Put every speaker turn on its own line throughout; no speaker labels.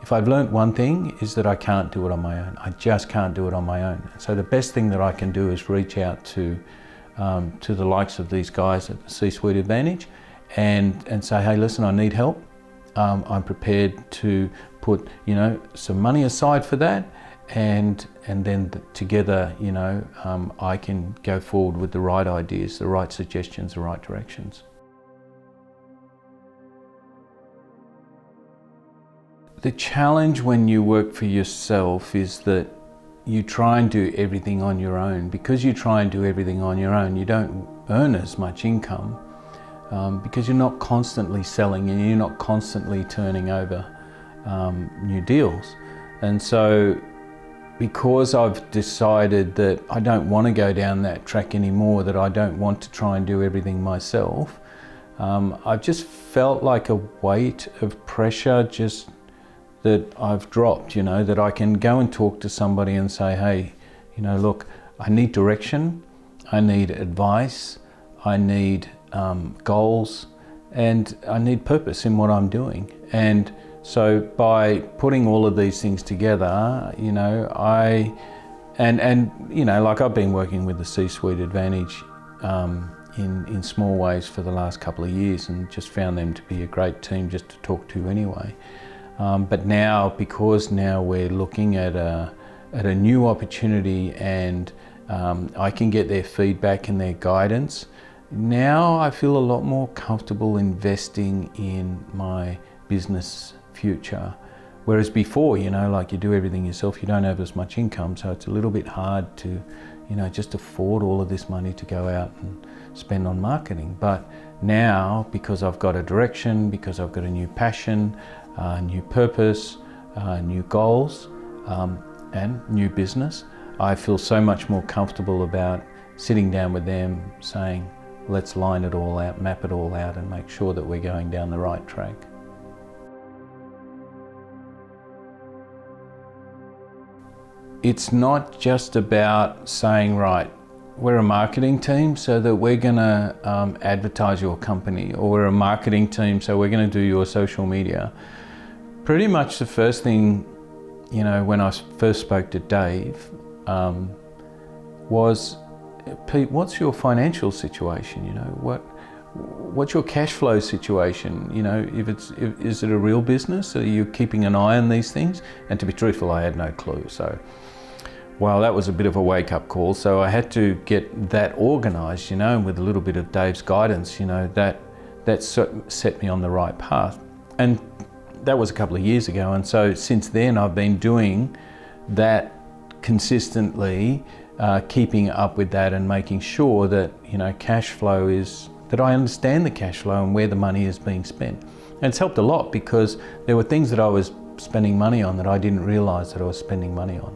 if I've learnt one thing, is that I can't do it on my own. I just can't do it on my own. So the best thing that I can do is reach out to the likes of these guys at the C-Suite Advantage and say, hey, listen, I need help. I'm prepared to put, some money aside for that, and then together, I can go forward with the right ideas, the right suggestions, the right directions. The challenge when you work for yourself is that you try and do everything on your own. Because you try and do everything on your own, you don't earn as much income because you're not constantly selling and you're not constantly turning over new deals. And so because I've decided that I don't want to go down that track anymore, that I don't want to try and do everything myself, I've just felt like a weight of pressure just that I've dropped, that I can go and talk to somebody and say, hey, look, I need direction, I need advice, I need goals, and I need purpose in what I'm doing. And so by putting all of these things together, I've been working with the C-Suite Advantage in small ways for the last couple of years and just found them to be a great team just to talk to anyway. But now, because now we're looking at a new opportunity and I can get their feedback and their guidance, now I feel a lot more comfortable investing in my business future. Whereas before, you do everything yourself, you don't have as much income, so it's a little bit hard to, just afford all of this money to go out and spend on marketing. But now, because I've got a direction, because I've got a new passion, new purpose, new goals, and new business, I feel so much more comfortable about sitting down with them saying, let's line it all out, map it all out, and make sure that we're going down the right track. It's not just about saying, right, we're a marketing team so that we're going to advertise your company, or we're a marketing team so we're going to do your social media. Pretty much the first thing, when I first spoke to Dave, was, Pete, what's your financial situation? What's your cash flow situation? Is it a real business? Are you keeping an eye on these things? And to be truthful, I had no clue. So, well, that was a bit of a wake-up call. So I had to get that organised, and with a little bit of Dave's guidance, that set me on the right path. And that was a couple of years ago. And so since then, I've been doing that consistently, keeping up with that and making sure that, cash flow is, that I understand the cash flow and where the money is being spent. And it's helped a lot because there were things that I was spending money on that I didn't realise that I was spending money on.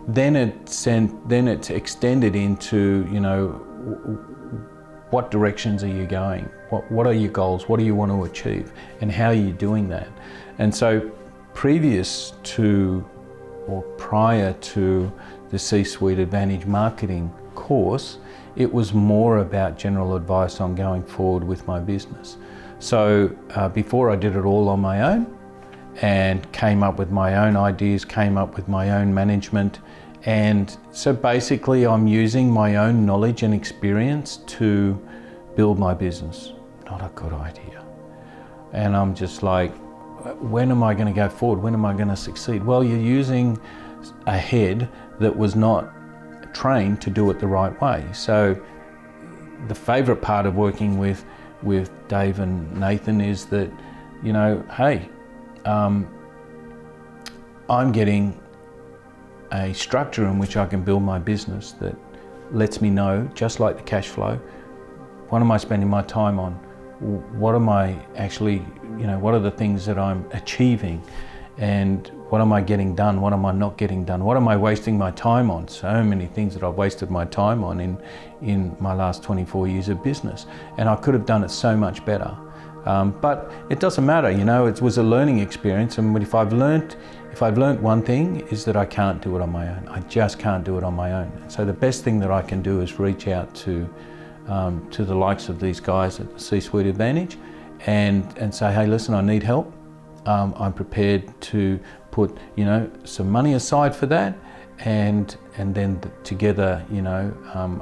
Then it extended into, what directions are you going? What are your goals? What do you want to achieve? And how are you doing that? And so previous to, or prior to the C-Suite Advantage marketing course, it was more about general advice on going forward with my business. So before I did it all on my own and came up with my own ideas, came up with my own management. And so basically I'm using my own knowledge and experience to build my business. Not a good idea. And I'm just like, when am I going to go forward? When am I going to succeed? Well, you're using a head that was not trained to do it the right way. So the favourite part of working with Dave and Nathan is that, hey, I'm getting a structure in which I can build my business that lets me know, just like the cash flow, what am I spending my time on? What am I actually, what are the things that I'm achieving? And what am I getting done? What am I not getting done? What am I wasting my time on? So many things that I've wasted my time on in my last 24 years of business. And I could have done it so much better. But it doesn't matter, it was a learning experience. And if I've learnt one thing, is that I can't do it on my own. I just can't do it on my own. So the best thing that I can do is reach out to the likes of these guys at the C-Suite Advantage and say, hey, listen, I need help. I'm prepared to put, some money aside for that, and then together,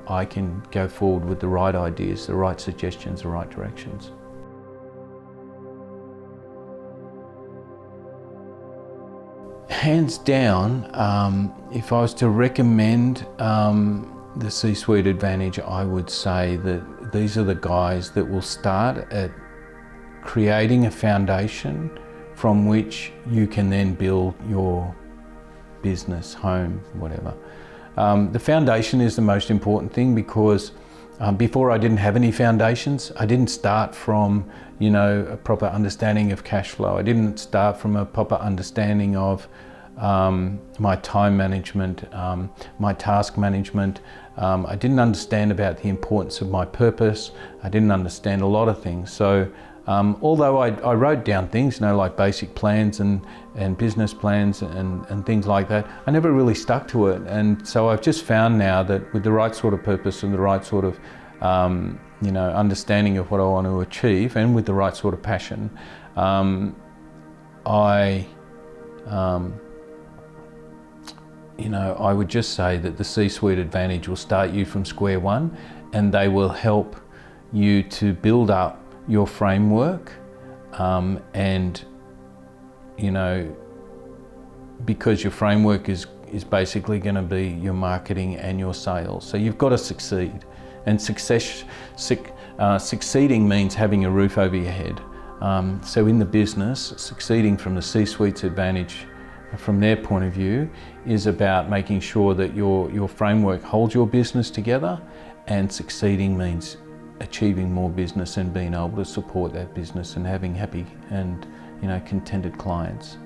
I can go forward with the right ideas, the right suggestions, the right directions. Hands down, if I was to recommend the C-Suite Advantage, I would say that these are the guys that will start at creating a foundation from which you can then build your business, home, whatever. The foundation is the most important thing, because before I didn't have any foundations. I didn't start from, a proper understanding of cash flow. I didn't start from a proper understanding of my time management, my task management. I didn't understand about the importance of my purpose. I didn't understand a lot of things. So although I wrote down things, like basic plans and business plans and things like that, I never really stuck to it. And so I've just found now that with the right sort of purpose and the right sort of understanding of what I want to achieve, and with the right sort of passion, I would just say that the C-Suite Advantage will start you from square one, and they will help you to build up your framework, and because your framework is basically going to be your marketing and your sales. So you've got to succeed, and succeeding means having a roof over your head. So in the business, succeeding from the C-Suite's advantage, from their point of view, is about making sure that your framework holds your business together, and succeeding means achieving more business and being able to support that business and having happy and contented clients.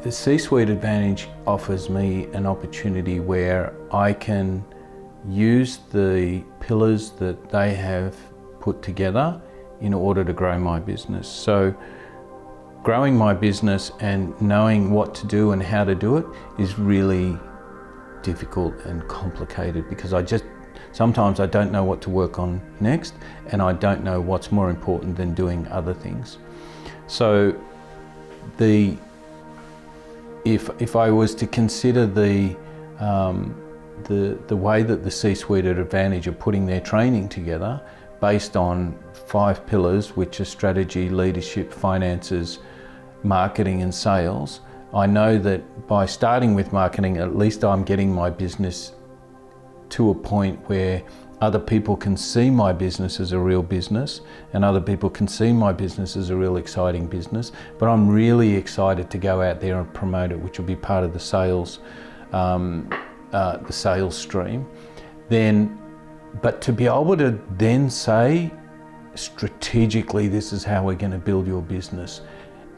The C-Suite Advantage offers me an opportunity where I can use the pillars that they have put together in order to grow my business. So growing my business and knowing what to do and how to do it is really difficult and complicated, because sometimes I don't know what to work on next, and I don't know what's more important than doing other things. So if I was to consider the way that the C-Suite Advantage are putting their training together based on 5 pillars, which are strategy, leadership, finances, marketing and sales, I know that by starting with marketing, at least I'm getting my business to a point where other people can see my business as a real business, and other people can see my business as a real exciting business. But I'm really excited to go out there and promote it, which will be part of the sales stream. But to be able to then say, strategically, this is how we're going to build your business,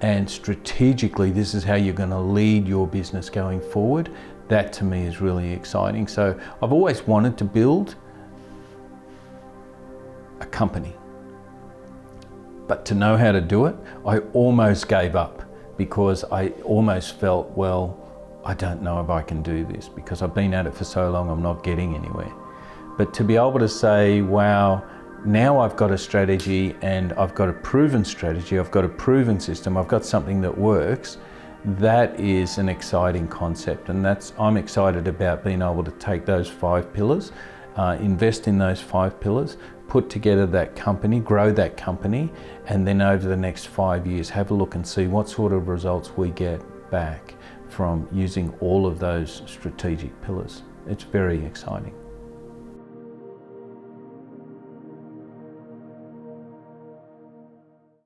and strategically, this is how you're going to lead your business going forward, that to me is really exciting. So I've always wanted to build a company, but to know how to do it, I almost gave up, because I almost felt, well, I don't know if I can do this, because I've been at it for so long, I'm not getting anywhere. But to be able to say, wow, now I've got a strategy, and I've got a proven strategy, I've got a proven system, I've got something that works, that is an exciting concept. And I'm excited about being able to take those 5 pillars, invest in those 5 pillars, put together that company, grow that company, and then over the next 5 years, have a look and see what sort of results we get back from using all of those strategic pillars. It's very exciting.